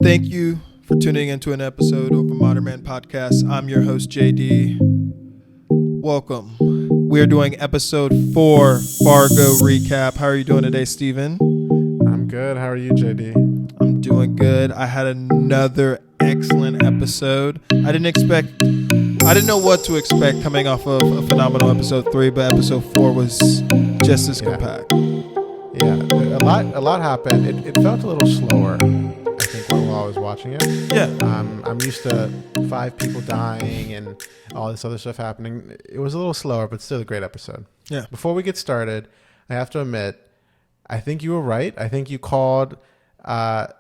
Thank you for tuning into an episode of the Modern Man Podcast. I'm your host, JD. Welcome. We are doing episode 4 Fargo recap. How are you doing today, Stephen? I'm good. How are you, JD? I'm doing good. I had another excellent episode. I didn't know what to expect coming off of a phenomenal episode 3, but episode 4 was just as compact. Yeah, a lot happened. It felt a little slower, I think, while I was watching it. Yeah. I'm used to 5 people dying and all this other stuff happening. It was a little slower, but still a great episode. Yeah. Before we get started, I have to admit, I think you were right. I think you called that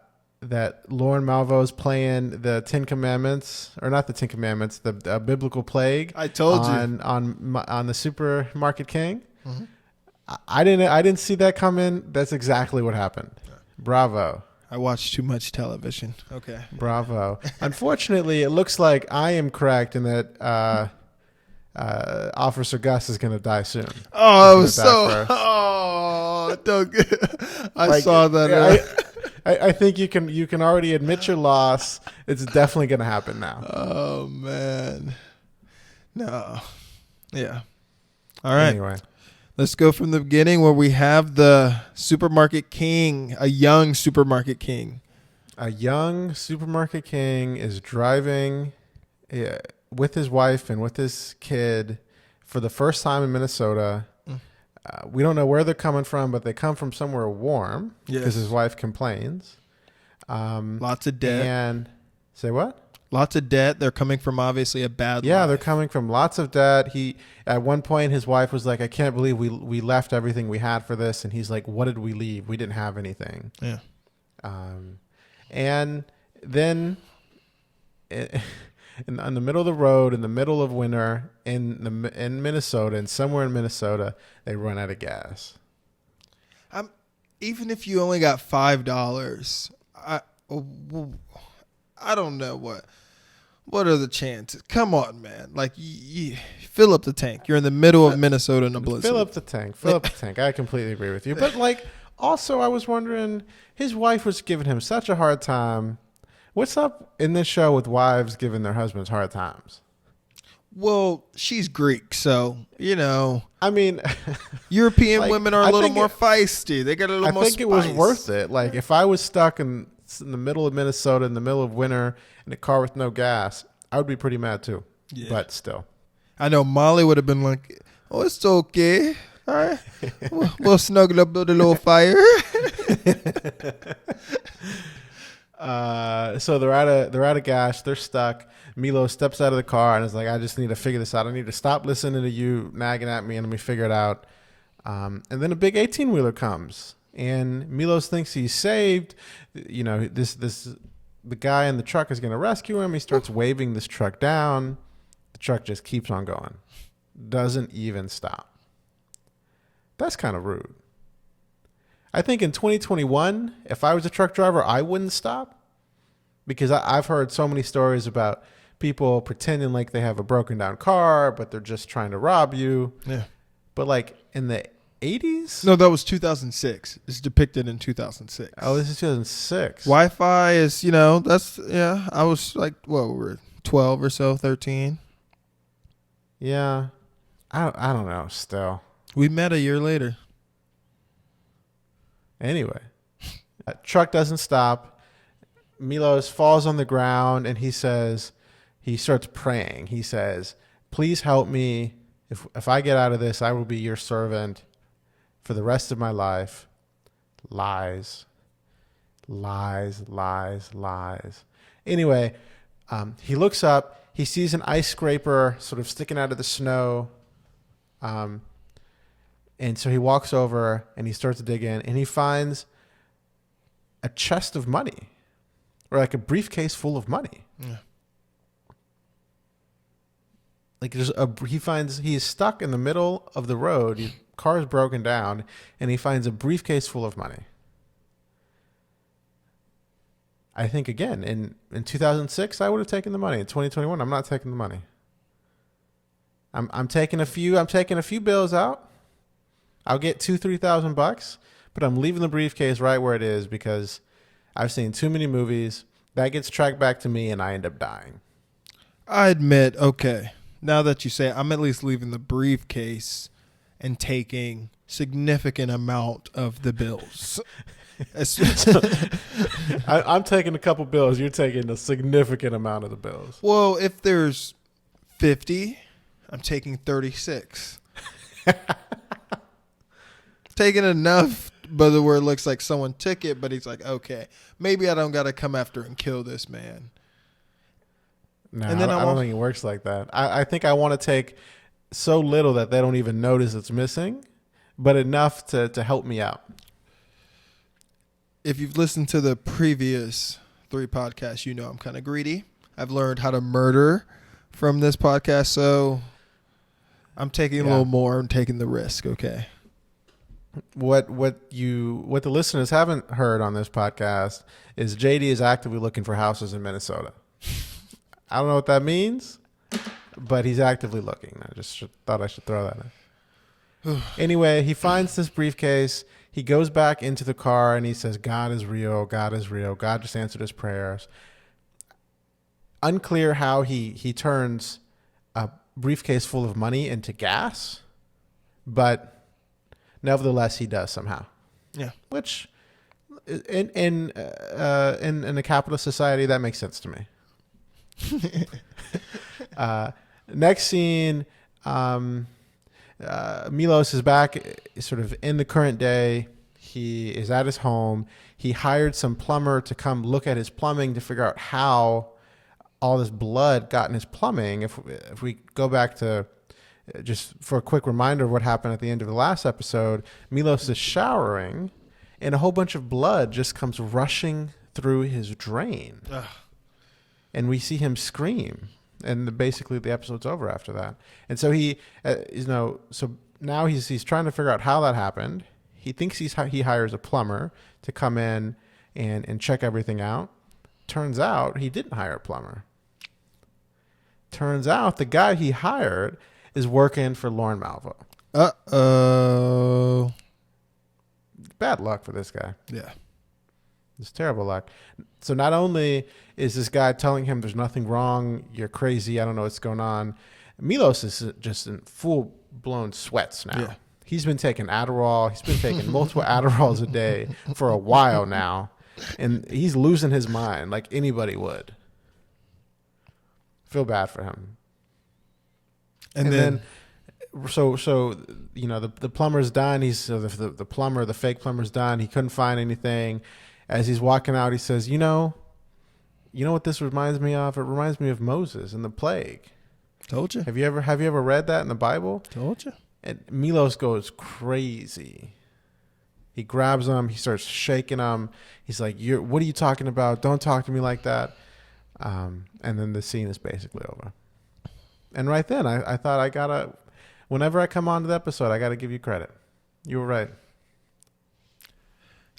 Lauren Malvo is playing the 10 Commandments, or not the 10 Commandments, the biblical plague. I told you. On the Supermarket King. Mm-hmm. I didn't see that coming. That's exactly what happened. Bravo. I watched too much television. Okay. Bravo. Unfortunately, it looks like I am correct in that Officer Gus is going to die soon. Oh, it was so. Oh, don't I saw that. I think you can already admit your loss. It's definitely going to happen now. Oh man. No. Yeah. All right. Anyway. Let's go from the beginning where we have the supermarket king, a young supermarket king. A young supermarket king is driving with his wife and with his kid for the first time in Minnesota. We don't know where they're coming from, but they come from somewhere warm because his wife complains. Lots of debt. And say what? Lots of debt. They're coming from obviously a bad life. They're coming from lots of debt. At one point, his wife was like, I can't believe we left everything we had for this. And he's like, what did we leave? We didn't have anything. Yeah. And then in the middle of the road, in the middle of winter, in Minnesota, and somewhere in Minnesota, they run out of gas. Even if you only got $5, I don't know what are the chances. Come on, man! Like, you fill up the tank. You're in the middle of Minnesota in a blizzard. Fill up the tank. I completely agree with you. But like, also, I was wondering, his wife was giving him such a hard time. What's up in this show with wives giving their husbands hard times? Well, she's Greek, so, I mean, European women are a little more feisty. They got a little more spice. I think it was worth it. Like, if I was stuck in the middle of Minnesota, in the middle of winter, in a car with no gas, I would be pretty mad too. Yeah. But still. I know Molly would have been like, oh, it's okay. All right. We'll snuggle up, build a little fire. So they're out of gas. They're stuck. Milo steps out of the car and is like, I just need to figure this out. I need to stop listening to you nagging at me and let me figure it out. And then a big 18-wheeler comes. And Milos thinks he's saved. The guy in the truck is going to rescue him. He starts waving this truck down. The truck just keeps on going. Doesn't even stop. That's kind of rude. I think in 2021, if I was a truck driver, I wouldn't stop. Because I've heard so many stories about people pretending like they have a broken down car, but they're just trying to rob you. Yeah. But like in the 80s? No, that was 2006. It's depicted in 2006. Oh, this is 2006. Wi-Fi is, I was like, we were 12 or so, 13. Yeah. I don't know, still. We met a year later. Anyway, truck doesn't stop. Milos falls on the ground and he starts praying. He says, please help me. If I get out of this, I will be your servant for the rest of my life. Lies. Anyway, he looks up. He sees an ice scraper sort of sticking out of the snow. And so he walks over and he starts to dig in and he finds a chest of money, or like a briefcase full of money. Yeah. Like he's stuck in the middle of the road. His car is broken down and he finds a briefcase full of money. I think again, in 2006, I would have taken the money. In 2021, I'm not taking the money. I'm taking a few bills out. I'll get $2,000-3,000, but I'm leaving the briefcase right where it is because I've seen too many movies That gets tracked back to me, and I end up dying. I admit, okay, now that you say it, I'm at least leaving the briefcase and taking significant amount of the bills. I'm taking a couple bills. You're taking a significant amount of the bills. Well, if there's 50, I'm taking 36. Taking enough, but where it looks like someone took it, but he's like, okay, maybe I don't got to come after and kill this man. No, And then I don't think it works like that. I think I want to take so little that they don't even notice it's missing, but enough to help me out. If you've listened to the previous 3 podcasts, you know I'm kind of greedy. I've learned how to murder from this podcast, so I'm taking a little more. I'm taking the risk, okay? What the listeners haven't heard on this podcast is JD is actively looking for houses in Minnesota. I don't know what that means, but he's actively looking. I just thought I should throw that in. Anyway, he finds this briefcase. He goes back into the car and he says, God is real. God is real. God just answered his prayers. Unclear how he turns a briefcase full of money into gas, but nevertheless, he does somehow. Yeah. Which in a capitalist society, that makes sense to me. Next scene, Milos is back sort of in the current day. He is at his home. He hired some plumber to come look at his plumbing to figure out how all this blood got in his plumbing. If we go back to just for a quick reminder of what happened at the end of the last episode, Milos is showering and a whole bunch of blood just comes rushing through his drain. Ugh. And we see him scream, and basically the episode's over after that. And so he, so now he's trying to figure out how that happened. He thinks he hires a plumber to come in and check everything out. Turns out he didn't hire a plumber. Turns out the guy he hired is working for Lauren Malvo. Uh-oh. Bad luck for this guy. Yeah. It's terrible luck. So not only is this guy telling him there's nothing wrong, you're crazy, I don't know what's going on, Milos is just in full-blown sweats now. Yeah. He's been taking Adderall. He's been taking multiple Adderalls a day for a while now, and he's losing his mind like anybody would. Feel bad for him. And then so the plumber's done. The plumber, the fake plumber's done. He couldn't find anything. As he's walking out, he says, you know what this reminds me of? It reminds me of Moses and the plague. Told you. Have you ever read that in the Bible? Told you. And Milos goes crazy. He grabs him. He starts shaking him. He's like, what are you talking about? Don't talk to me like that. And then the scene is basically over. And right then, I thought whenever I come on to the episode, I got to give you credit. You were right.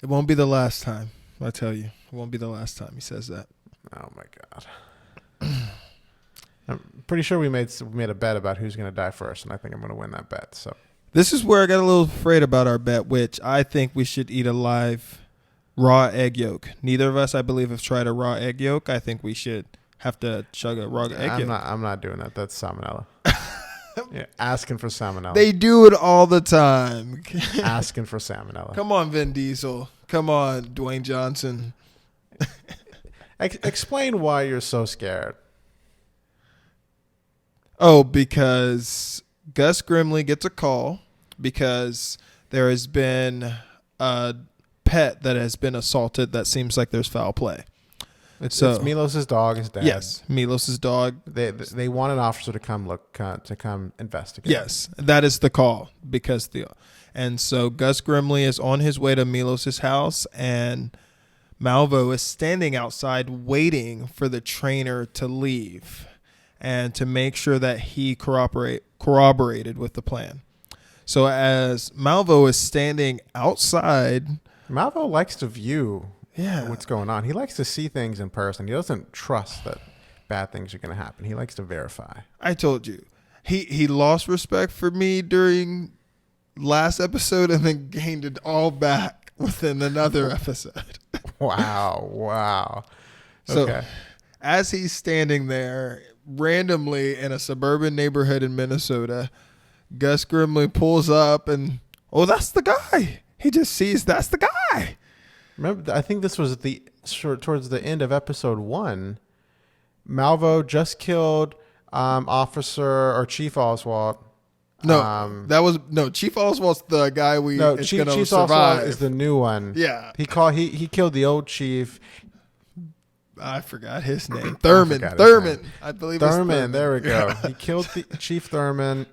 It won't be the last time. I tell you, it won't be the last time he says that. Oh my God! I'm pretty sure we made a bet about who's going to die first, and I think I'm going to win that bet. So this is where I got a little afraid about our bet, which I think we should eat a live raw egg yolk. Neither of us, I believe, have tried a raw egg yolk. I think we should have to chug a raw egg yolk. I'm not doing that. That's salmonella. Yeah, asking for salmonella. They do it all the time. Asking for salmonella. Come on, Vin Diesel. Come on, Dwayne Johnson. Explain why you're so scared. Oh, because Gus Grimley gets a call because there has been a pet that has been assaulted that seems like there's foul play. It's Milos's dog is dead. Yes, Milos's dog. They want an officer to come investigate. Yes, that is the call and so Gus Grimley is on his way to Milos's house, and Malvo is standing outside waiting for the trainer to leave and to make sure that he corroborated with the plan. So as Malvo is standing outside, Malvo likes to view what's going on. He likes to see things in person. He doesn't trust that bad things are going to happen. He likes to verify. I told you. He lost respect for me during last episode and then gained it all back within another episode. Wow. So Okay. as he's standing there randomly in a suburban neighborhood in Minnesota, Gus Grimley pulls up and, oh, that's the guy. He just sees that's the guy. Remember, I think this was towards the end of episode 1. Malvo just killed Officer or Chief Oswald. No, Chief Oswald's the guy Chief survive. Oswald is the new one. Yeah. He killed the old chief. I forgot his name. Thurman. I believe it's Thurman. There we go. He killed Chief Thurman.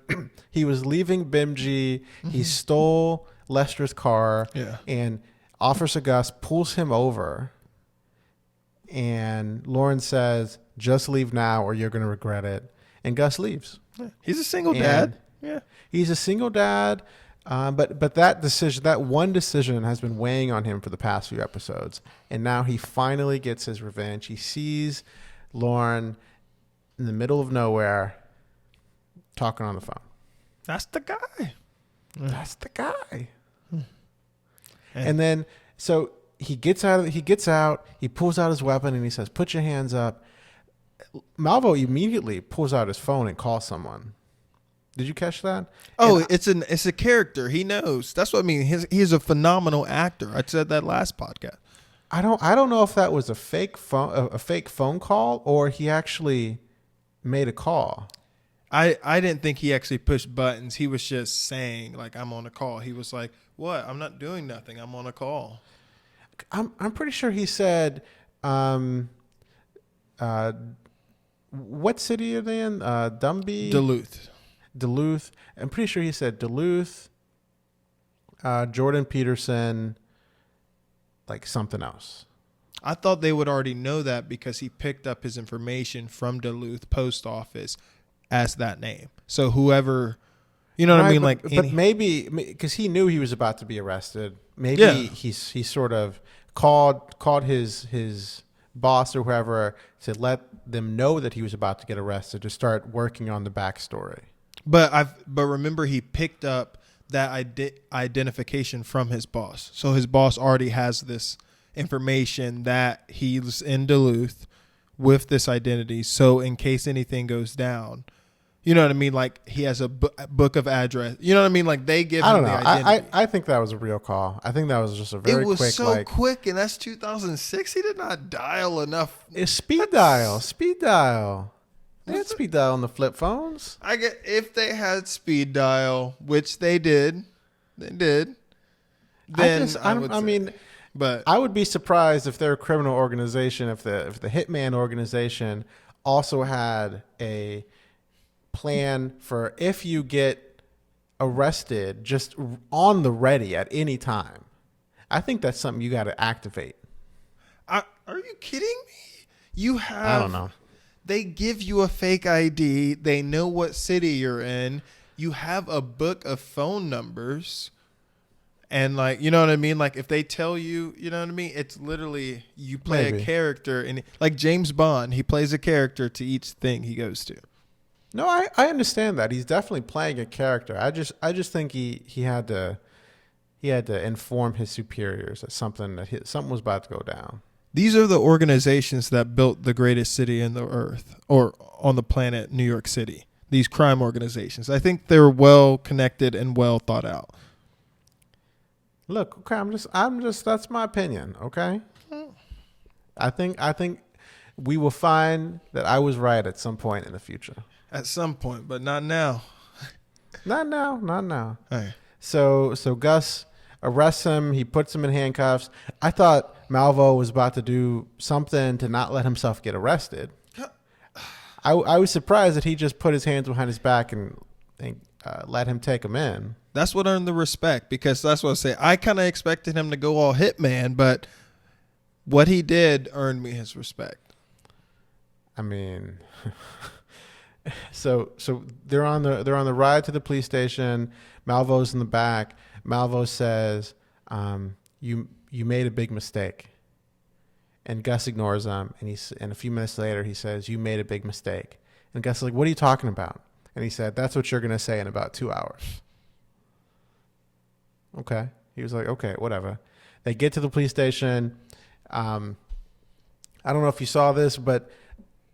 He was leaving Bimji. He stole Lester's car. Yeah. And Officer Gus pulls him over. And Lauren says, "Just leave now or you're going to regret it." And Gus leaves. Yeah. He's a single dad. Yeah. He's a single dad. But that one decision has been weighing on him for the past few episodes. And now he finally gets his revenge. He sees Lauren in the middle of nowhere talking on the phone. That's the guy. That's the guy. And then, so he gets out, he pulls out his weapon and he says, "Put your hands up." Malvo immediately pulls out his phone and calls someone. Did you catch that? Oh, it's a character. He knows. That's what I mean. He's a phenomenal actor. I said that last podcast. I don't know if that was a fake phone call or he actually made a call. I didn't think he actually pushed buttons. He was just saying, like, I'm on a call. He was like, "What? I'm not doing nothing. I'm on a call." I'm pretty sure he said, what city are they in? Dumby? Duluth. I'm pretty sure he said Duluth, Jordan Peterson, like something else. I thought they would already know that because he picked up his information from Duluth post office as that name. So whoever, you know what I mean? But maybe because he knew he was about to be arrested. Maybe he sort of called his boss or whoever to let them know that he was about to get arrested to start working on the backstory. But remember, he picked up that identification from his boss. So his boss already has this information that he's in Duluth with this identity. So in case anything goes down, you know what I mean? Like he has a book of address. You know what I mean? Like they give him the identity. I think that was a real call. I think that was just a very quick. It was so quick, and that's 2006. He did not dial enough. It's speed dial. They had speed dial on the flip phones. I get if they had speed dial, which they did. Then I would be surprised if their criminal organization, if the hitman organization also had a plan for if you get arrested, just on the ready at any time. I think that's something you got to activate. Are you kidding me? You have. I don't know. They give you a fake ID. They know what city you're in. You have a book of phone numbers. And like, you know what I mean? Like if they tell you, you know what I mean? It's literally you play a character. And like James Bond, he plays a character to each thing he goes to. No, I understand that. He's definitely playing a character. I just think he had to inform his superiors that something was about to go down. These are the organizations that built the greatest city in the earth or on the planet, New York City. These crime organizations. I think they're well connected and well thought out. Look, okay, I'm just that's my opinion, okay? I think we will find that I was right at some point in the future. At some point, but not now. Not now. Hey. So Gus arrests him. He puts him in handcuffs. I thought Malvo was about to do something to not let himself get arrested. I was surprised that he just put his hands behind his back and let him take him in. That's what earned the respect, because that's what I say. I kind of expected him to go all hitman, but what he did earned me his respect. I mean, so they're on the ride to the police station. Malvo's in the back. Malvo says, "You made a big mistake," and Gus ignores him. And a few minutes later, he says, "You made a big mistake." And Gus is like, "What are you talking about?" And he said, "That's what you're gonna say in about 2 hours." Okay. He was like, "Okay, whatever." They get to the police station. I don't know if you saw this, but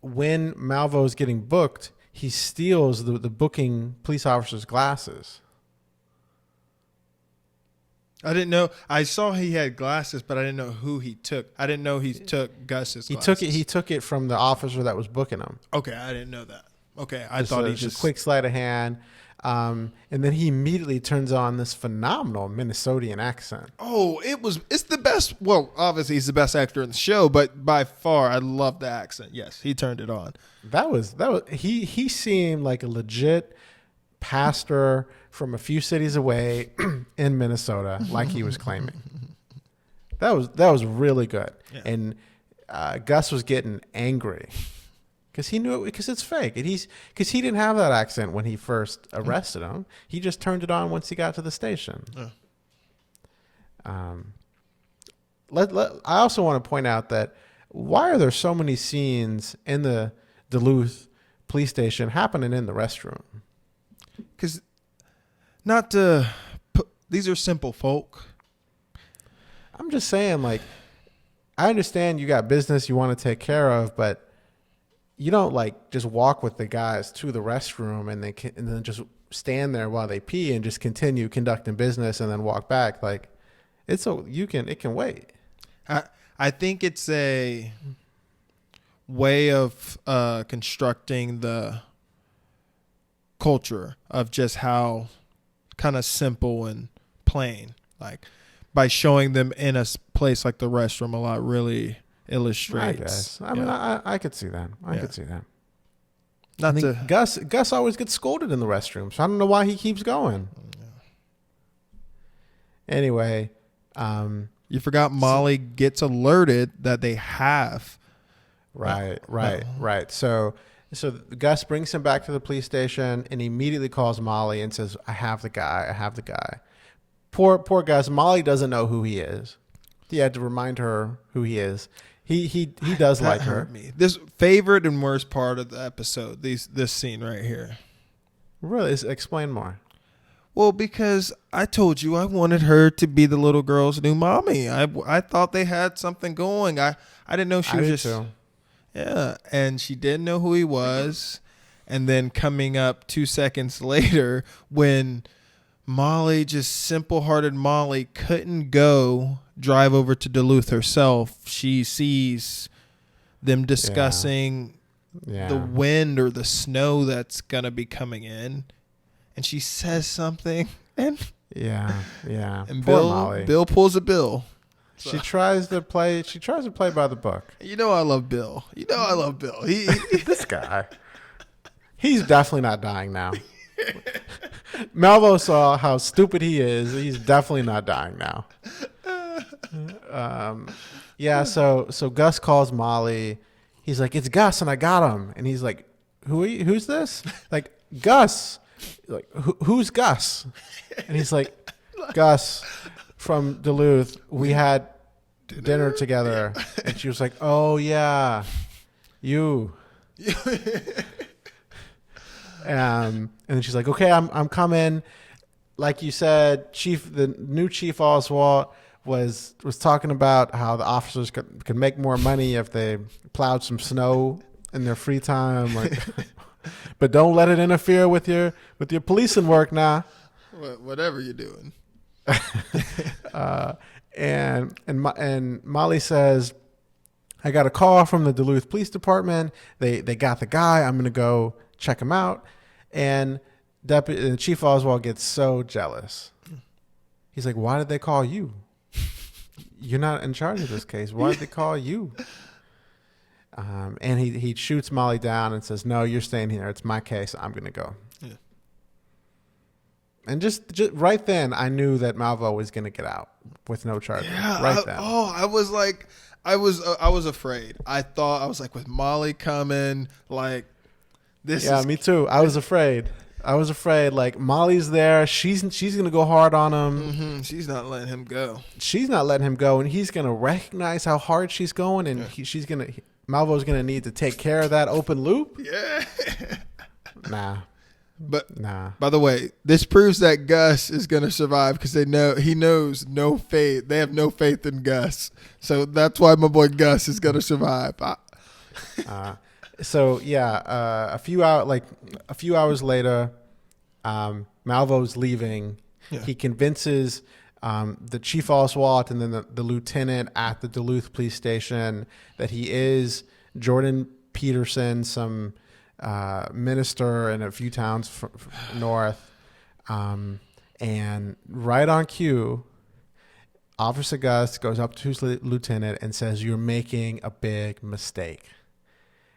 when Malvo is getting booked, he steals the booking police officer's glasses. I didn't know. I saw he had glasses, but I didn't know who he took. I didn't know he took Gus's glasses. He took it from the officer that was booking him. Okay, I didn't know that. Okay, I thought he just a quick sleight of hand. And then he immediately turns on this phenomenal Minnesotan accent. Oh, it's the best. Well, obviously he's the best actor in the show, but by far I love the accent. Yes, he turned it on. He seemed like a legit pastor from a few cities away in Minnesota, like he was claiming. That was really good. Yeah. And Gus was getting angry. Because he knew it, because it's fake. Because he didn't have that accent when he first arrested him. He just turned it on once he got to the station. I also want to point out that why are there so many scenes in the Duluth police station happening in the restroom? Because these are simple folk. I'm just saying, like, I understand you got business you want to take care of, but you don't like just walk with the guys to the restroom and then just stand there while they pee and just continue conducting business and then walk back. Like it can wait. I think it's a way of constructing the culture of just how kind of simple and plain, like by showing them in a place like the restroom a lot really illustrates. I mean, I could see that. I could see that. Gus always gets scolded in the restroom, so I don't know why he keeps going. Anyway, you forgot Molly gets alerted that they have. Right. So Gus brings him back to the police station and immediately calls Molly and says, I have the guy. Poor Gus. Molly doesn't know who he is. He had to remind her who he is. He does like her. Hurt me. This favorite and worst part of the episode, this scene right here. Really? Explain more. Well, because I told you I wanted her to be the little girl's new mommy. I thought they had something going. I didn't know she was just too. Yeah, and she didn't know who he was. And then coming up 2 seconds later when Molly, just simple-hearted Molly, couldn't drive over to Duluth herself. She sees them discussing the wind or the snow that's going to be coming in. And she says something. And And Bill pulls a Bill. So. She tries to play by the book. You know I love Bill. He This guy. He's definitely not dying now. Malvo saw how stupid he is. He's definitely not dying now. So Gus calls Molly. He's like, it's Gus and I got him. And he's like, who's this? Like, Gus. Like, who's Gus? And he's like, Gus from Duluth. We had dinner together. And she was like, oh yeah, you. And then she's like, okay, I'm coming. Like you said, the new Chief Oswald was talking about how the officers could make more money if they plowed some snow in their free time. Like, but don't let it interfere with your policing work now. Whatever you're doing. And Molly says, I got a call from the Duluth Police Department. They got the guy. I'm gonna go check him out. And Chief Oswald gets so jealous. He's like, why did they call you? You're not in charge of this case. Why did they call you? And he shoots Molly down and says, no, you're staying here. It's my case. I'm going to go. Yeah. And just right then, I knew that Malvo was going to get out with no charges. Yeah, right then. I was like, I was afraid. I was like, with Molly coming, like, me too. I was afraid. Like, Molly's there. She's gonna go hard on him. Mm-hmm. She's not letting him go. And he's gonna recognize how hard she's going, and Malvo's gonna need to take care of that open loop. Yeah. Nah. But Nah. by the way, this proves that Gus is going to survive because he knows no faith. They have no faith in Gus, so that's why my boy Gus is going to survive. A few hours later, Malvo's leaving. Yeah. He convinces the chief Oswald and then the lieutenant at the Duluth police station that he is Jordan Peterson, some minister in a few towns north. And right on cue, Officer Gus goes up to his lieutenant and says, "You're making a big mistake."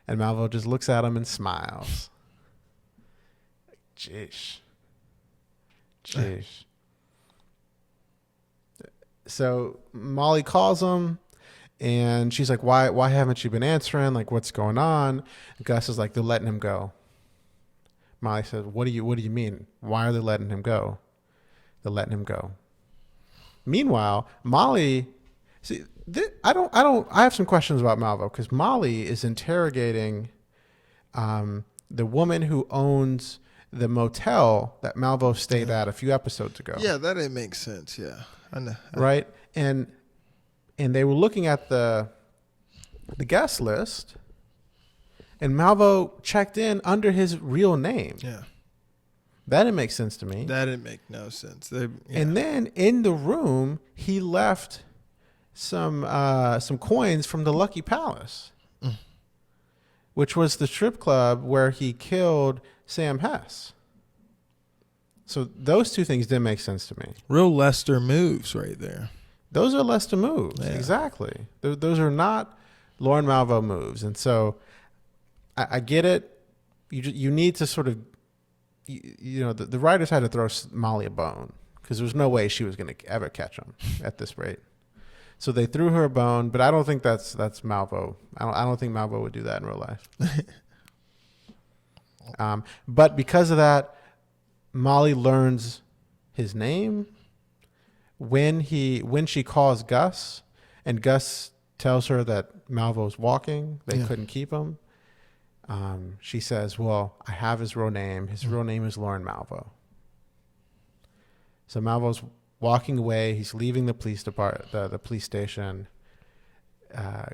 And Malvo just looks at him and smiles. Jeez. So Molly calls him, and she's like, why haven't you been answering? Like, what's going on? And Gus is like, they're letting him go. Molly says, what do you mean? Why are they letting him go? They're letting him go. Meanwhile, Molly, I have some questions about Malvo, because Molly is interrogating the woman who owns the motel that Malvo stayed at a few episodes ago. Yeah, that didn't make sense. Yeah, I know. Right, and they were looking at the guest list, and Malvo checked in under his real name. Yeah, that didn't make sense to me. That didn't make no sense. And then in the room, he left some coins from the Lucky Palace, which was the strip club where he killed Sam Hess. So those two things didn't make sense to me. Real Lester moves right there. Those are Lester moves. Yeah. Exactly. Those are not Lauren Malvo moves. And so I get it. You need to sort of, the writers had to throw Molly a bone, because there was no way she was going to ever catch him at this rate. So they threw her a bone, but I don't think that's Malvo. I don't think Malvo would do that in real life. But because of that, Molly learns his name when she calls Gus, and Gus tells her that Malvo's walking. They couldn't keep him. She says, "Well, I have his real name. His real name is Lauren Malvo." So Malvo's walking away. He's leaving the police department, the police station.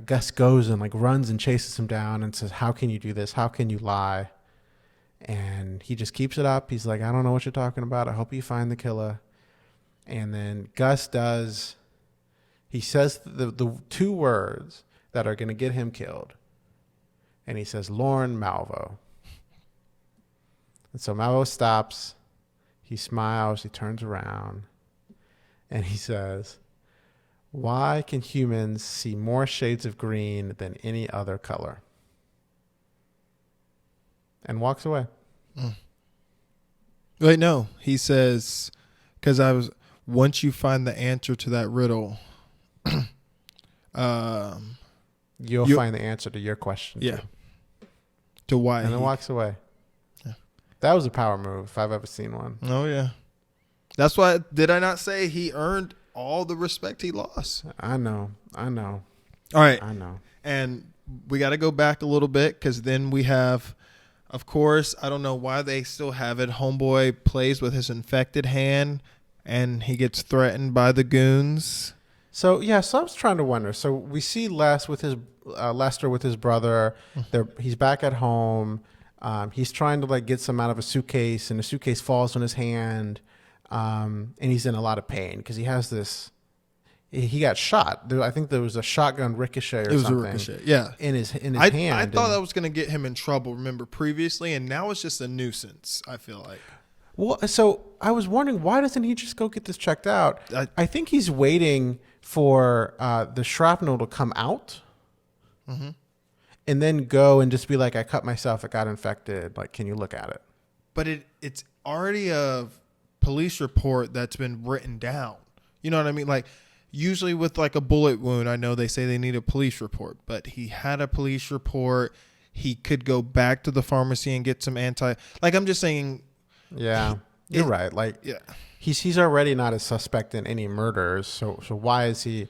Gus goes and runs and chases him down and says, "How can you do this? How can you lie?" And he just keeps it up. He's like, "I don't know what you're talking about. I hope you find the killer." And then Gus does. He says the two words that are going to get him killed. And he says, "Lauren Malvo." And so Malvo stops. He smiles. He turns around. And he says, "Why can humans see more shades of green than any other color?" And walks away. Wait, no. He says, because once you find the answer to that riddle, you'll find the answer to your question. Yeah. To why. And then walks away. Yeah. That was a power move if I've ever seen one. Oh, yeah. That's why, did I not say he earned all the respect he lost? I know. All right. I know. And we got to go back a little bit, because then we have, of course, I don't know why they still have it. Homeboy plays with his infected hand, and he gets threatened by the goons. So I was trying to wonder. So we see Lester with his brother. He's back at home. He's trying to get some out of a suitcase, and the suitcase falls on his hand. And he's in a lot of pain because he has this. He got shot. I think there was a shotgun ricochet or something. It was a ricochet, yeah. In his hand. I thought that was going to get him in trouble, remember, previously, and now it's just a nuisance, I feel like. Well, so I was wondering, why doesn't he just go get this checked out? I think he's waiting for the shrapnel to come out, and then go and just be like, "I cut myself. I got infected. Can you look at it?" But it's already a police report that's been written down. You know what I mean? Usually with a bullet wound, I know they say they need a police report, but he had a police report. He could go back to the pharmacy and get some I'm just saying. Yeah, you're right. Yeah, he's already not a suspect in any murders. So why is he?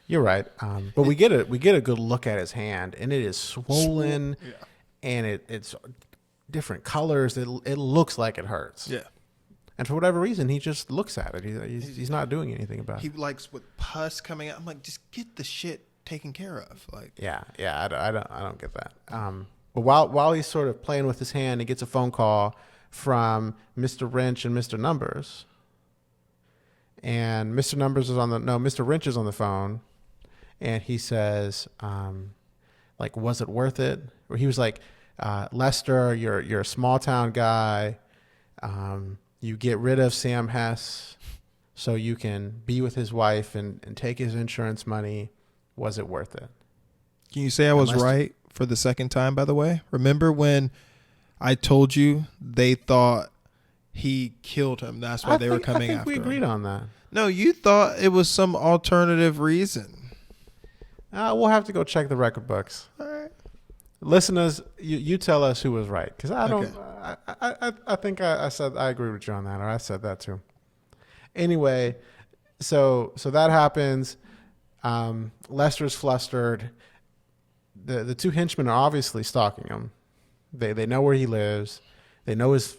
You're right. But we get a good look at his hand, and it is swollen, and it's different colors. It looks like it hurts. Yeah. And for whatever reason, he just looks at it. He's not doing anything about it. He likes with pus coming out. I'm like, just get the shit taken care of. Like, yeah, I don't get that. But while he's sort of playing with his hand, he gets a phone call from Mr. Wrench and Mr. Numbers. And Mr. Wrench is on the phone, and he says, like, was it worth it? Or he was like, Lester, you're a small town guy. You get rid of Sam Hess so you can be with his wife and take his insurance money. Was it worth it? Can you say I was right for the second time, by the way? Remember when I told you they thought he killed him? That's why they were coming after him. I think we agreed on that. No, you thought it was some alternative reason. We'll have to go check the record books. All right. Listeners, you tell us who was right, because I don't. Okay. I think I said I agree with you on that, or I said that too. Anyway, so that happens. Lester's flustered. The two henchmen are obviously stalking him. They know where he lives. They know his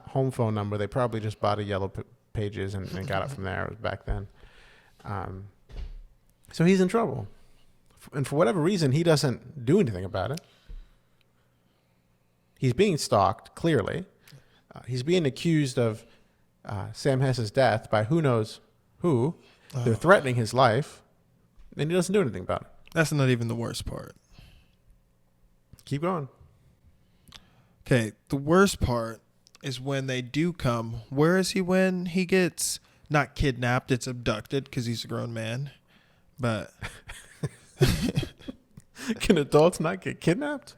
home phone number. They probably just bought a Yellow Pages and got it from there. It was back then. So he's in trouble, and for whatever reason, he doesn't do anything about it. He's being stalked, clearly. He's being accused of Sam Hess's death by who knows who. They're threatening his life, and he doesn't do anything about it. That's not even the worst part. Keep going. Okay, the worst part is when they do come. Where is he when he gets not kidnapped? It's abducted because he's a grown man. But can adults not get kidnapped?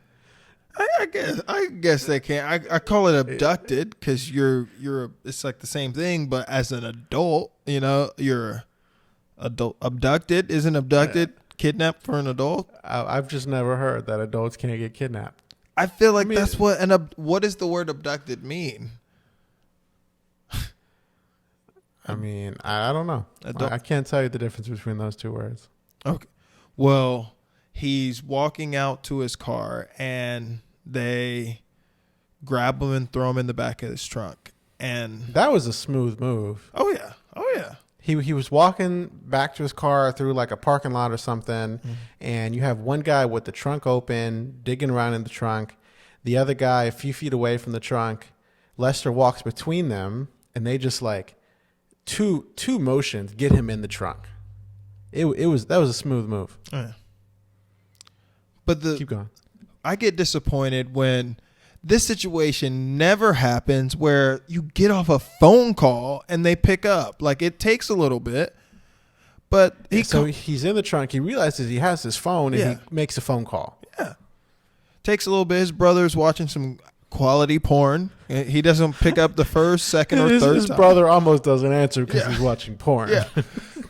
I guess they can. I call it abducted because it's like the same thing, but as an adult, you're abducted. Isn't abducted kidnapped for an adult? I've just never heard that adults can't get kidnapped. I feel like that's what what does the word abducted mean? I mean, I don't know. I can't tell you the difference between those two words. Okay. Well, he's walking out to his car, and they grab him and throw him in the back of his trunk. And that was a smooth move. Oh yeah. He was walking back to his car through like a parking lot or something, and you have one guy with the trunk open, digging around in the trunk. The other guy a few feet away from the trunk. Lester walks between them, and they just like two motions get him in the trunk. That was a smooth move. Oh, yeah. But keep going. I get disappointed when this situation never happens where you get off a phone call and they pick up. Like, it takes a little bit, but he's in the trunk. He realizes he has his phone, and he makes a phone call. Yeah, takes a little bit. His brother's watching some quality porn. He doesn't pick up the first, second, or third time. His brother almost doesn't answer because he's watching porn. Yeah.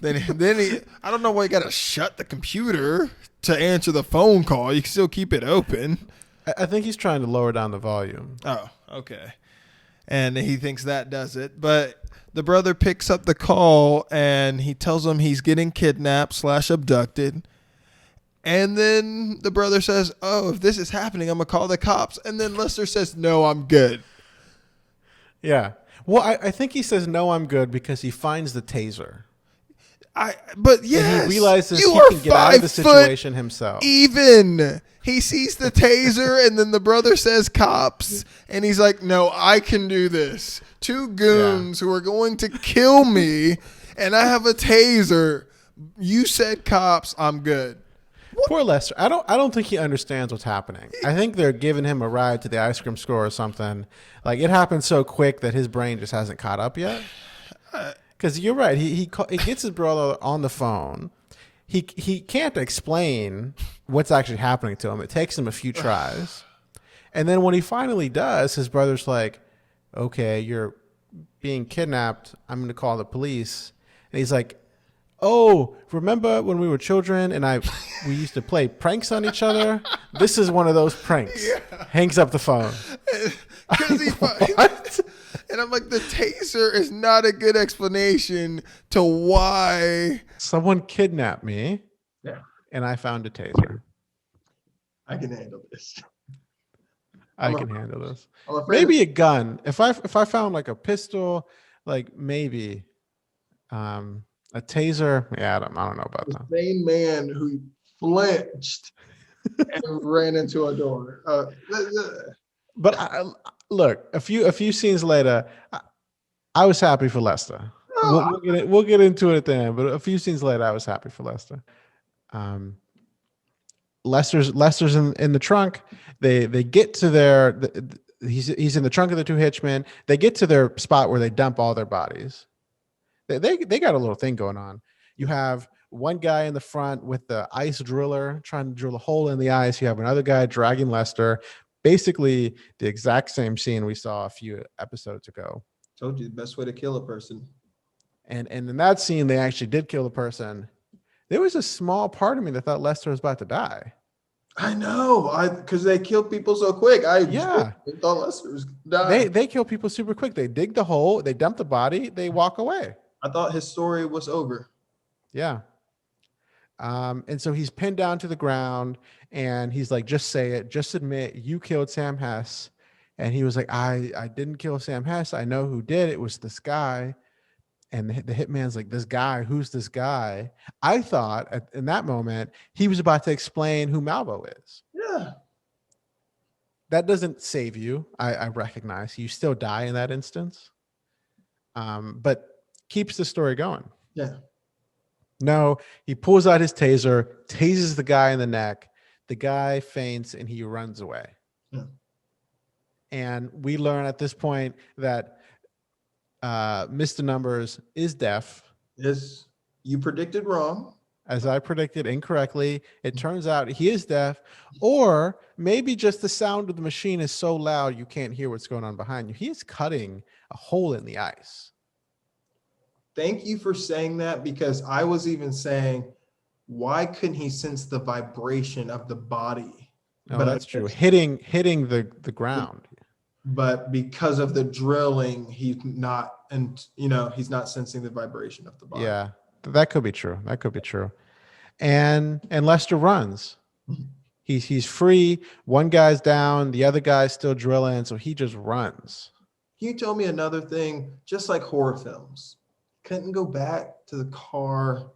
then he. I don't know why you got to shut the computer to answer the phone call. You can still keep it open. I think he's trying to lower down the volume. Oh, okay. And he thinks that does it. But the brother picks up the call, and he tells him he's getting kidnapped / abducted. And then the brother says, oh, if this is happening, I'm going to call the cops. And then Lester says, no, I'm good. Yeah. Well, I think he says, no, I'm good, because he finds the taser. But yes, and he realizes he can get out of the situation himself. Even he sees the taser, and then the brother says cops, and he's like, no, I can do this. Two goons who are going to kill me, and I have a taser. You said cops, I'm good. What? Poor Lester. I don't think he understands what's happening. I think they're giving him a ride to the ice cream store or something. Like, it happened so quick that his brain just hasn't caught up yet. Because you're right. He gets his brother on the phone. He can't explain what's actually happening to him. It takes him a few tries. And then when he finally does, his brother's like, okay, you're being kidnapped. I'm going to call the police. And he's like, oh, remember when we were children and we used to play pranks on each other? This is one of those pranks. Yeah. Hangs up the phone. What? And I'm like, the taser is not a good explanation to why. Someone kidnapped me. Yeah. And I found a taser. I can handle this. I can handle this. I'm afraid Maybe a gun. If I found like a pistol, like maybe a taser. Yeah, I don't know about the that. same man who flinched and ran into a door. But look, a few scenes later, I was happy for Lester. We'll get into it then. But a few scenes later, I was happy for Lester. Um, Lester's in the trunk. They get to he's in the trunk of the two hitchmen. They get to their spot where they dump all their bodies. They got a little thing going on. You have one guy in the front with the ice driller trying to drill a hole in the ice. You have another guy dragging Lester. Basically, the exact same scene we saw a few episodes ago. Told you the best way to kill a person. And in that scene, they actually did kill the person. There was a small part of me that thought Lester was about to die. I know, because they killed people so quick. I thought Lester was dying. They kill people super quick. They dig the hole, they dump the body, they walk away. I thought his story was over. Yeah. And so he's pinned down to the ground, and he's like, "Just say it. Just admit you killed Sam Hess." And he was like, "I didn't kill Sam Hess. I know who did. It was this guy." And the hitman's like, "This guy? Who's this guy?" I thought in that moment he was about to explain who Malvo is. Yeah. That doesn't save you. I recognize you still die in that instance, but keeps the story going. Yeah. No, he pulls out his taser, tases the guy in the neck. The guy faints and he runs away. Yeah. And we learn at this point that Mr. Numbers is deaf. Yes, you predicted wrong. As I predicted incorrectly. It turns out he is deaf, or maybe just the sound of the machine is so loud you can't hear what's going on behind you. He is cutting a hole in the ice. Thank you for saying that, because I was even saying, why couldn't he sense the vibration of the body? No, but that's true. Hitting the ground. But because of the drilling, he's not sensing the vibration of the body. Yeah, that could be true. That could be true. And Lester runs. He's free. One guy's down. The other guy's still drilling. So he just runs. Can you tell me another thing? Just like horror films, couldn't go back to the car.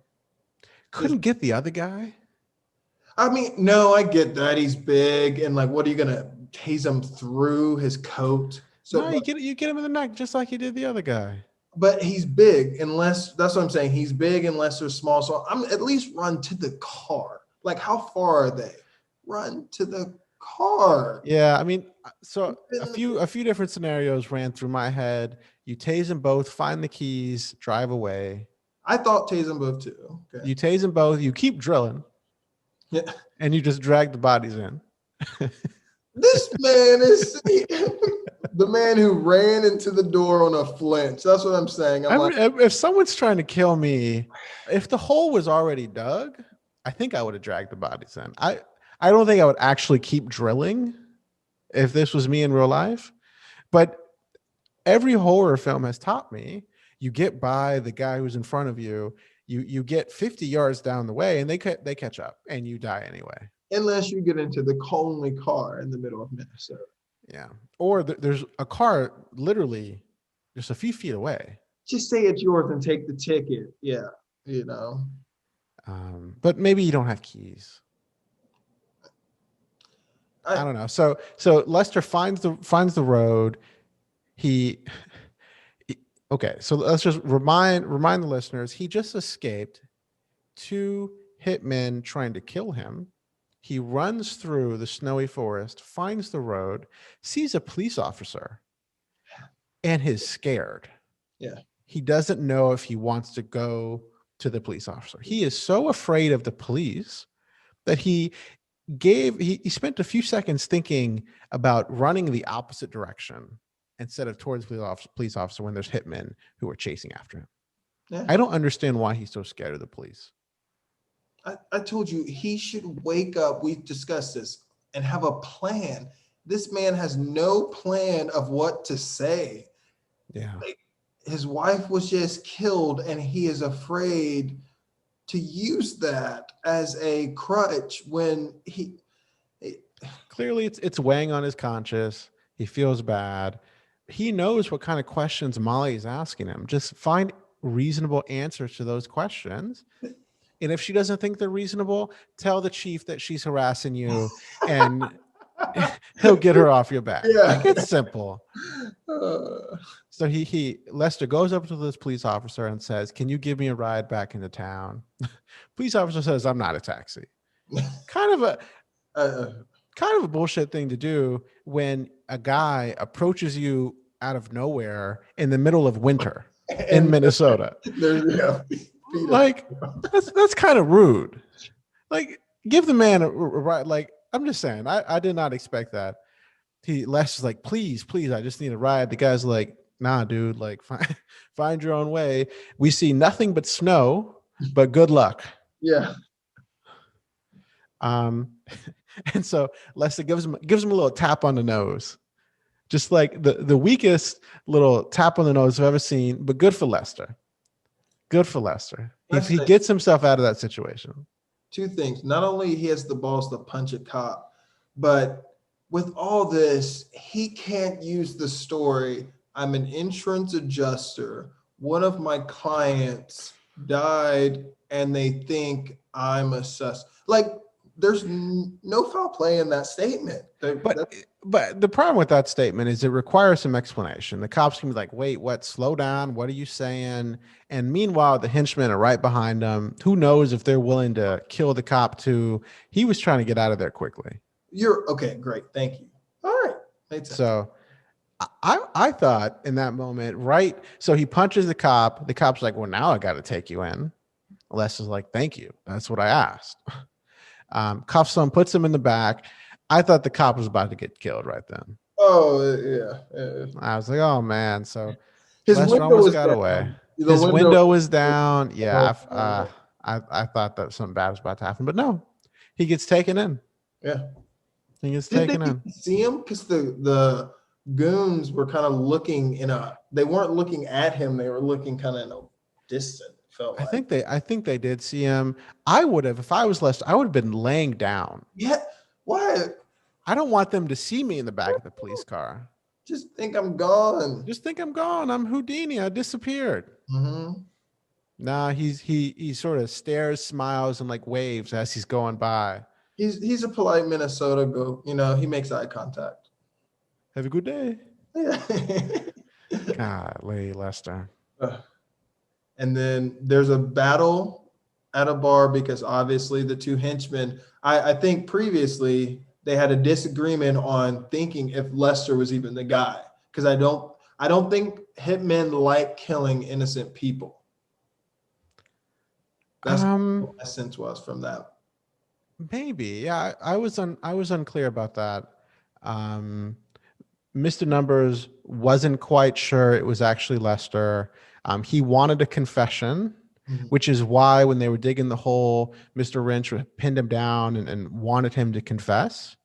Couldn't get the other guy? I mean, no, I get that. He's big. And like, what are you going to tase him through his coat? So no, you get him in the neck just like you did the other guy. But he's big, unless that's what I'm saying. He's big unless they're small. So I'm at least run to the car. Like, how far are they? Run to the car. Yeah, I mean, so a few different scenarios ran through my head. You tase them both, find the keys, drive away. I thought tase them both too. Okay. You tase them both, you keep drilling. Yeah. And you just drag the bodies in. This man is the man who ran into the door on a flinch. That's what I'm saying. If someone's trying to kill me, if the hole was already dug, I think I would have dragged the bodies in. I don't think I would actually keep drilling if this was me in real life. But every horror film has taught me, you get by the guy who's in front of you, you get 50 yards down the way, and they catch up, and you die anyway. Unless you get into the only car in the middle of Minnesota. Yeah. Or there's a car literally just a few feet away. Just say it's yours and take the ticket. Yeah. You know. But maybe you don't have keys. I don't know. So Lester finds the road. Okay. So let's just remind the listeners, he just escaped 2 hitmen trying to kill him. He runs through the snowy forest, finds the road, sees a police officer, and is scared. Yeah. He doesn't know if he wants to go to the police officer. He is so afraid of the police that he spent a few seconds thinking about running the opposite direction instead of towards the police officer when there's hitmen who are chasing after him. Yeah. I don't understand why he's so scared of the police. I told you he should wake up. We discussed this and have a plan. This man has no plan of what to say. Yeah. Like, his wife was just killed and he is afraid to use that as a crutch when Clearly, it's weighing on his conscience. He feels bad. He knows what kind of questions Molly is asking him. Just find reasonable answers to those questions. And if she doesn't think they're reasonable, tell the chief that she's harassing you, and he'll get her off your back. Yeah. Like, it's simple. So Lester goes up to this police officer and says, "Can you give me a ride back into town?" Police officer says, "I'm not a taxi." Kind of a bullshit thing to do when a guy approaches you out of nowhere in the middle of winter in Minnesota. Like, that's kind of rude. Like, give the man a ride. Like, I'm just saying, I did not expect that. Lester's like, please, I just need a ride. The guy's like, nah, dude, like, find your own way. We see nothing but snow, but good luck. Yeah. And so Lester gives him a little tap on the nose, just like the weakest little tap on the nose I've ever seen, but good for Lester. Good for Lester. He gets himself out of that situation. Two things. Not only he has the balls to punch a cop, but with all this, he can't use the story, "I'm an insurance adjuster. One of my clients died and they think I'm a sus." Like, there's no foul play in that statement. But the problem with that statement is it requires some explanation. The cops can be like, "Wait, what? Slow down. What are you saying?" And meanwhile, the henchmen are right behind them. Who knows if they're willing to kill the cop too? He was trying to get out of there quickly. You're okay. Great. Thank you. All right. Made sense. So I thought in that moment, right? So he punches the cop. The cop's like, "Well, now I got to take you in." Les is like, "Thank you. That's what I asked." Cuffs him, puts him in the back. I thought the cop was about to get killed right then. Oh, yeah. I was like, oh, man. So his Lester window almost got away. His window was down. Yeah, I thought that something bad was about to happen. But no, he gets taken in. Yeah. He gets taken in. See him? Because the goons were kind of looking they weren't looking at him. They were looking kind of in a distant. I think they did see him. I would have, if I was Lester, I would have been laying down. Yeah. What? I don't want them to see me in the back of the police car. Just think I'm gone. I'm Houdini. I disappeared. Mm-hmm. Nah, he sort of stares, smiles, and like waves as he's going by. He's a polite Minnesota he makes eye contact. Have a good day. Yeah. Golly, Lester. And then there's a battle at a bar because obviously the two henchmen, I think previously they had a disagreement on thinking if Lester was even the guy. Because I don't think hitmen like killing innocent people. That's what the essence was from that. Maybe. Yeah, I was unclear about that. Mr. Numbers wasn't quite sure it was actually Lester. He wanted a confession, which is why when they were digging the hole, Mr. Wrench pinned him down and wanted him to confess.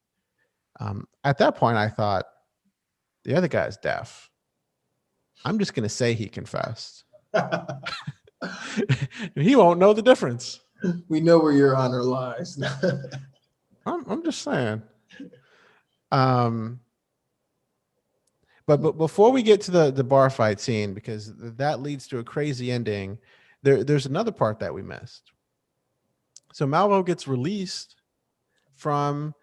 At that point, I thought, the other guy's deaf. I'm just going to say he confessed. He won't know the difference. We know where your honor lies. I'm just saying. But before we get to the bar fight scene, because that leads to a crazy ending, there's another part that we missed. So Malvo gets released from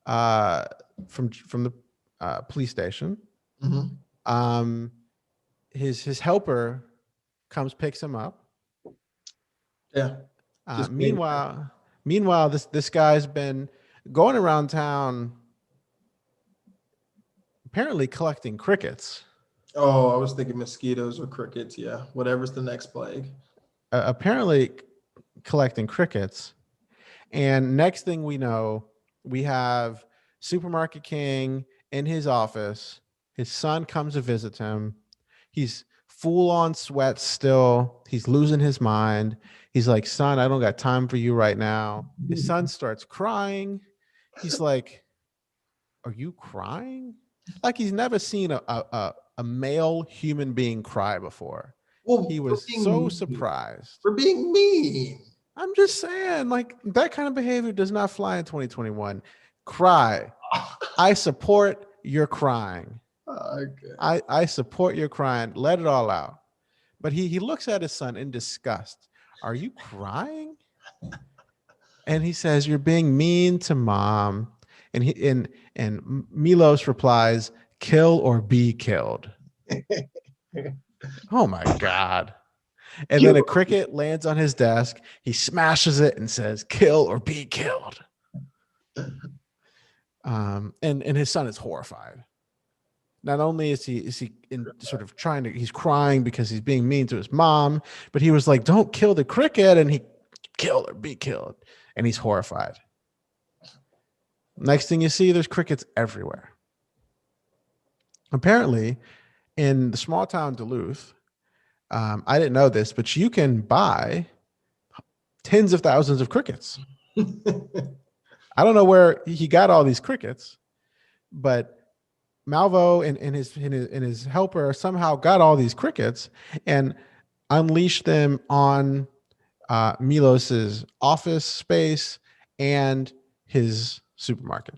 the police station. Mm-hmm. His helper comes, picks him up. Yeah. Meanwhile, this guy's been going around town, apparently collecting crickets. Oh, I was thinking mosquitoes or crickets. Yeah, whatever's the next plague. Apparently collecting crickets. And next thing we know, we have Supermarket King in his office. His son comes to visit him. He's full on sweat still. He's losing his mind. He's like, "Son, I don't got time for you right now." His son starts crying. He's like, "Are you crying?" Like he's never seen a male human being cry before. Well, he was so surprised. For being mean. I'm just saying, like, that kind of behavior does not fly in 2021. Cry. I support your crying. Okay. I support your crying. Let it all out. But he looks at his son in disgust. Are you crying? And he says, "You're being mean to mom." And Milos replies, "Kill or be killed." Oh my God. And then a cricket lands on his desk. He smashes it and says, "Kill or be killed." And his son is horrified. Not only is he in sort of he's crying because he's being mean to his mom, but he was like, "Don't kill the cricket," and he kill or be killed, and he's horrified. Next thing you see, there's crickets everywhere. Apparently, in the small town Duluth, I didn't know this, but you can buy tens of thousands of crickets. I don't know where he got all these crickets, but Malvo and his helper somehow got all these crickets and unleashed them on Milos's office space and his supermarket.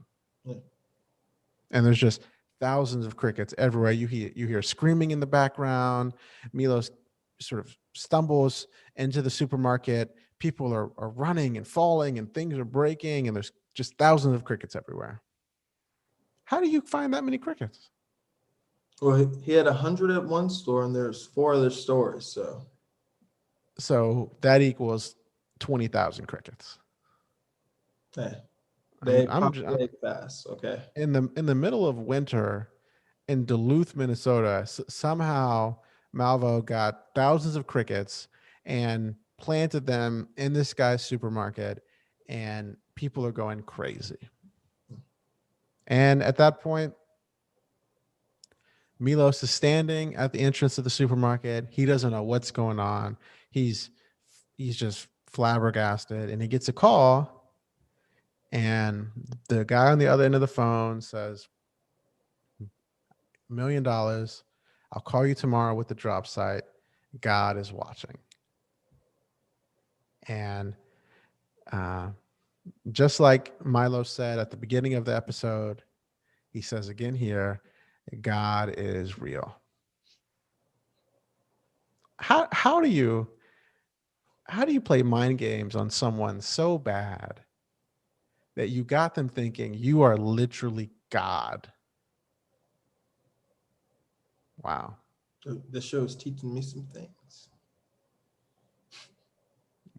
And there's just thousands of crickets everywhere. You hear screaming in the background. Milos sort of stumbles into the supermarket. People are running and falling and things are breaking, and there's just thousands of crickets everywhere. How do you find that many crickets? Well, he had 100 at one store, and there's 4 other stores. So that equals 20,000 crickets. Hey, they I'm populate fast. Okay. in the middle of winter in Duluth, Minnesota. Somehow Malvo got thousands of crickets and planted them in this guy's supermarket, and people are going crazy. And at that point, Milos is standing at the entrance of the supermarket. He doesn't know what's going on. He's just flabbergasted, and he gets a call, and the guy on the other end of the phone says, $1 million. I'll call you tomorrow with the drop site. God is watching. And just like Milo said at the beginning of the episode, he says again here, God is real. How do you play mind games on someone so bad that you got them thinking you are literally God? Wow. The show is teaching me some things.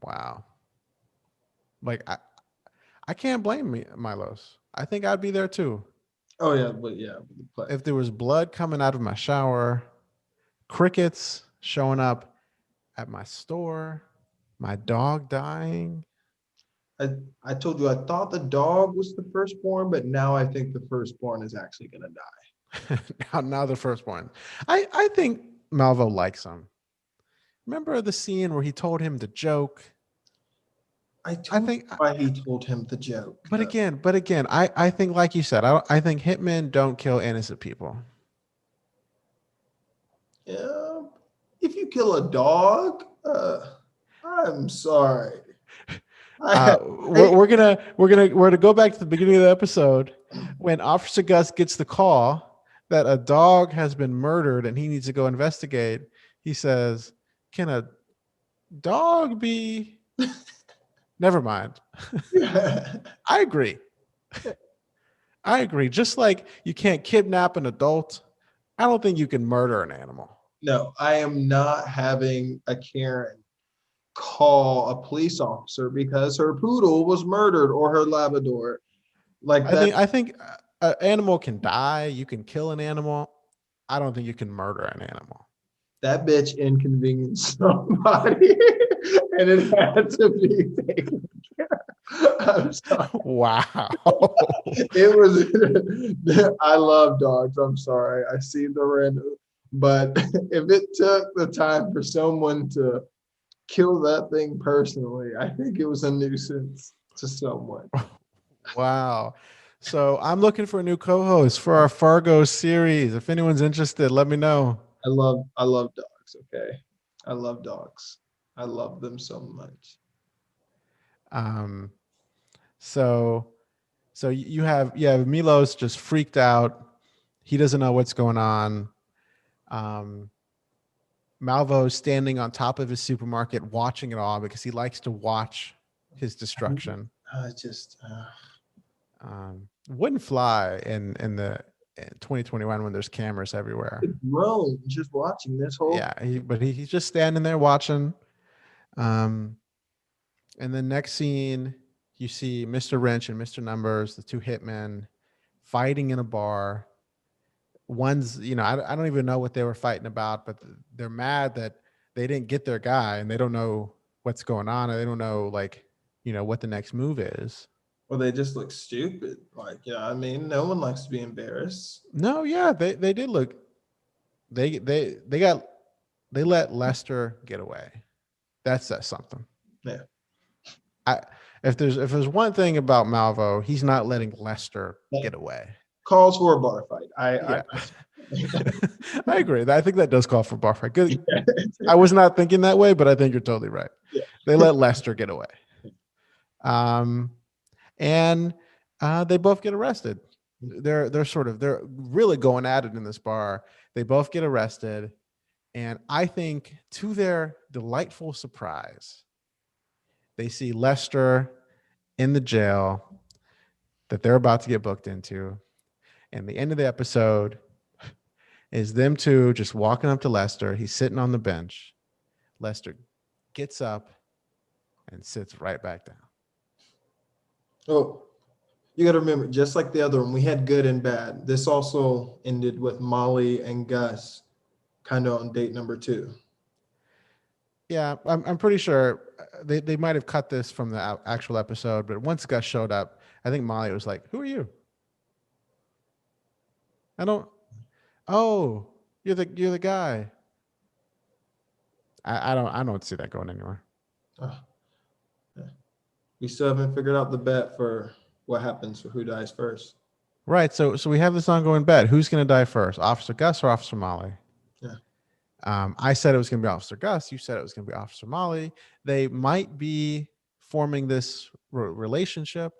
Wow. Like I can't blame Milos. I think I'd be there too. Oh yeah, but yeah, If there was blood coming out of my shower, crickets showing up at my store, my dog dying. I told you I thought the dog was the firstborn, but now I think the firstborn is actually gonna die. now the firstborn. I think Malvo likes him. Remember the scene where he told him the joke? I think why he told him the joke. But again, I think, like you said, I think hitmen don't kill innocent people. Yeah, if you kill a dog, I'm sorry. We're to go back to the beginning of the episode when Officer Gus gets the call that a dog has been murdered and he needs to go investigate. He says, "Can a dog be?" Never mind. I agree. Just like you can't kidnap an adult, I don't think you can murder an animal. No, I am not having a Karen call a police officer because her poodle was murdered or her Labrador. I think an animal can die. You can kill an animal. I don't think you can murder an animal. That bitch inconvenienced somebody, and it had to be taken care of. I'm sorry. Wow. It was. I love dogs. I'm sorry. I see the random, but if it took the time for someone to kill that thing personally, I think it was a nuisance to someone. Wow. So I'm looking for a new co-host for our Fargo series. If anyone's interested, let me know. I love dogs. Okay, I love dogs. I love them so much. So So you have Milos just freaked out. He doesn't know what's going on. Malvo's standing on top of his supermarket watching it all because he likes to watch his destruction. Wouldn't fly in 2021 when there's cameras everywhere. Bro, just watching this whole. Yeah, he's just standing there watching. And then next scene, you see Mr. Wrench and Mr. Numbers, the two hitmen, fighting in a bar. One's, I don't even know what they were fighting about, but they're mad that they didn't get their guy and they don't know what's going on. And they don't know, what the next move is. Well, they just look stupid. No one likes to be embarrassed. No, yeah, they did look. They let Lester get away. That says something. Yeah. If there's one thing about Malvo, he's not letting Lester get away. Calls for a bar fight. I agree. I think that does call for a bar fight. Good. I was not thinking that way, but I think you're totally right. Yeah. They let Lester get away. And they both get arrested. They're really going at it in this bar. They both get arrested, and I think to their delightful surprise, they see Lester in the jail that they're about to get booked into. And the end of the episode is them two just walking up to Lester. He's sitting on the bench. Lester gets up and sits right back down. Oh, you got to remember, just like the other one, we had good and bad. This also ended with Molly and Gus kind of on date number 2. Yeah, I'm pretty sure they might have cut this from the actual episode, but once Gus showed up, I think Molly was like, "Who are you?" Oh, you're the guy. I don't see that going anywhere. Oh, yeah. We still haven't figured out the bet for what happens for who dies first. Right. So we have this ongoing bet. Who's going to die first, Officer Gus or Officer Molly? Yeah. I said it was going to be Officer Gus. You said it was going to be Officer Molly. They might be forming this relationship,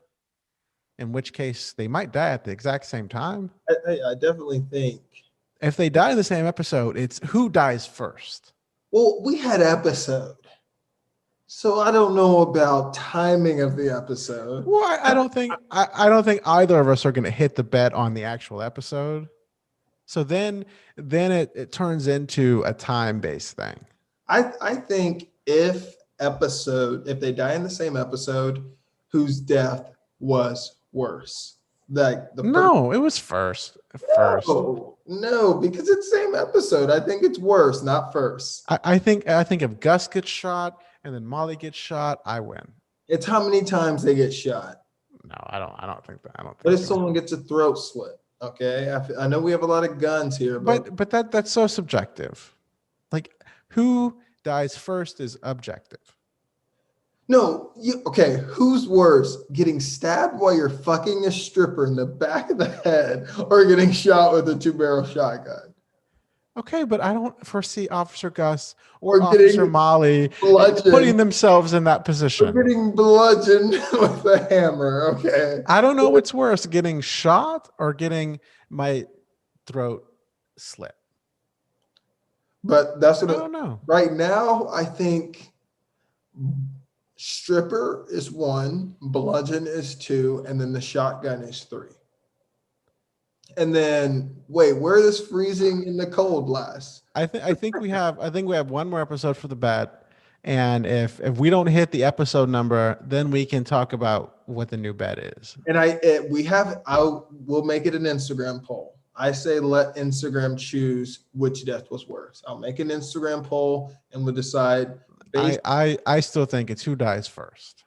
in which case they might die at the exact same time. I definitely think. If they die in the same episode, it's who dies first. Well, we had episode. So I don't know about timing of the episode. Well, I don't think either of us are going to hit the bet on the actual episode. So then it turns into a time-based thing. I think if they die in the same episode, whose death was worse? No, it was first. No, because it's the same episode. I think it's worse, not first. I think if Gus gets shot and then Molly gets shot, I win. It's how many times they get shot. No, I don't think that. What if someone gets a throat slit? Okay, I know we have a lot of guns here, but that's so subjective. Like, who dies first is objective. No, who's worse, getting stabbed while you're fucking a stripper in the back of the head or getting shot with a 2-barrel shotgun? Okay, but I don't foresee Officer Gus or Officer Molly putting themselves in that position. Or getting bludgeoned with a hammer, okay? I don't know what's worse, getting shot or getting my throat slit. But that's what I don't know. Right now, I think stripper is 1, bludgeon is 2, and then the shotgun is 3. And then where does freezing in the cold last? I think we have one more episode for the bet, and if we don't hit the episode number, then we can talk about what the new bet is. And we'll make it an Instagram poll. I say let Instagram choose which death was worse. I'll make an Instagram poll and we'll decide. I still think it's who dies first.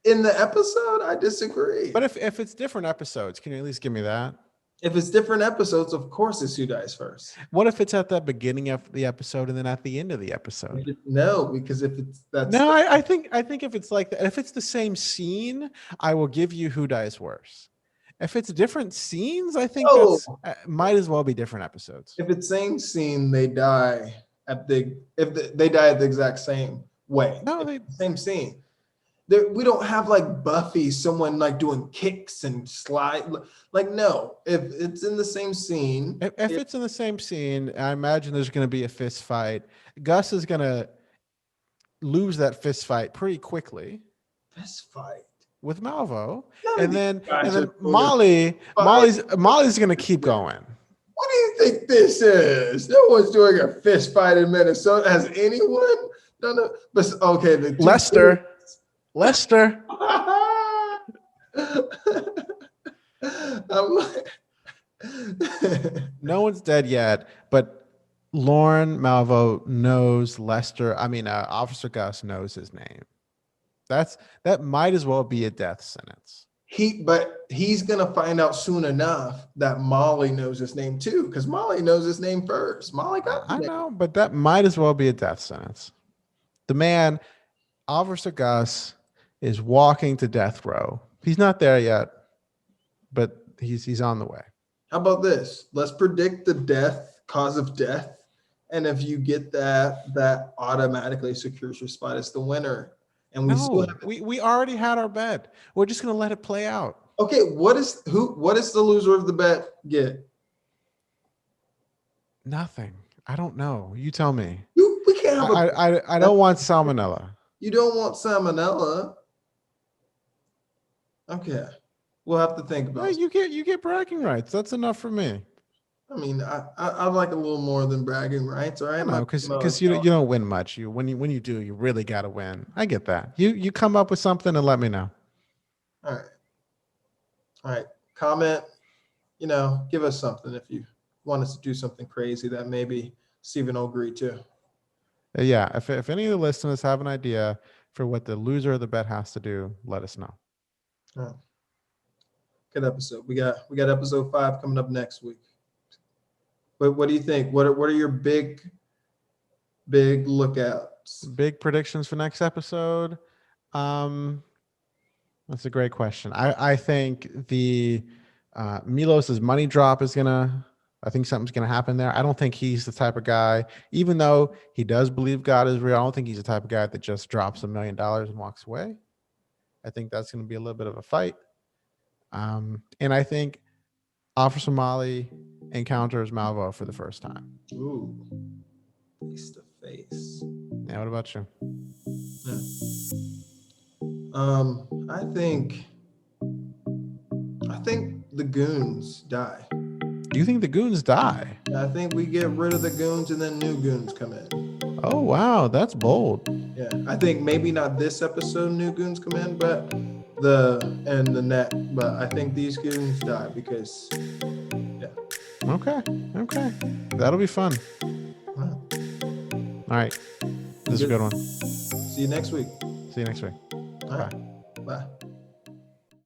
In the episode, I disagree. But if it's different episodes, can you at least give me that? If it's different episodes, of course it's who dies first. What if it's at the beginning of the episode and then at the end of the episode? No, because if it's I think if it's like that, if it's the same scene, I will give you who dies worse. If it's different scenes, I think that's might as well be different episodes. If it's same scene, they die they die at the exact same way. No, same scene. we don't have like Buffy, someone like doing kicks and slide. Like, no, if it's in the same scene. If it's in the same scene, I imagine there's going to be a fist fight. Gus is going to lose that fist fight pretty quickly Fist fight. with Malvo, None of and these then guys are Molly's going to keep going. What do you think this is? No one's doing a fist fight in Minnesota. Has anyone done it? But okay, Lester. I'm like, No one's dead yet, but Lauren Malvo knows Lester. Officer Gus knows his name. That might as well be a death sentence. But he's gonna find out soon enough that Molly knows his name too, because Molly knows his name first. Molly got the I name. know, but that might as well be a death sentence. The man, Officer Gus, is walking to death row. He's not there yet, but he's on the way. How about this? Let's predict the cause of death, and if you get that automatically secures your spot as the winner. And we already had our bet. We're just gonna let it play out. Okay, what is the loser of the bet get? Nothing. I don't know. You tell me. We can't have I don't want salmonella. You don't want salmonella. Okay. We'll have to think about it. You get bragging rights. That's enough for me. I mean, I like a little more than bragging rights, all right? No, because you don't win much. When you do, you really got to win. I get that. You come up with something and let me know. All right. Comment. Give us something if you want us to do something crazy that maybe Stephen will agree to. Yeah. If any of the listeners have an idea for what the loser of the bet has to do, let us know. All right. Good episode. We got episode 5 coming up next week. But what do you think? What are your big lookouts? Big predictions for next episode? That's a great question. I think the Milos's money drop I think something's gonna happen there. I don't think he's the type of guy, even though he does believe God is real, I don't think he's the type of guy that just drops $1 million and walks away. I think that's gonna be a little bit of a fight. And I think Officer Molly encounters Malvo for the first time. Ooh, face to face. Yeah, what about you? Yeah. I think the goons die. Do you think the goons die? I think we get rid of the goons and then new goons come in. Oh wow, that's bold. Yeah, I think maybe not this episode new goons come in, but the net. But I think these goons die because. Okay. That'll be fun. Wow. All right. This is a good one. See you next week. See you next week. All right. Bye.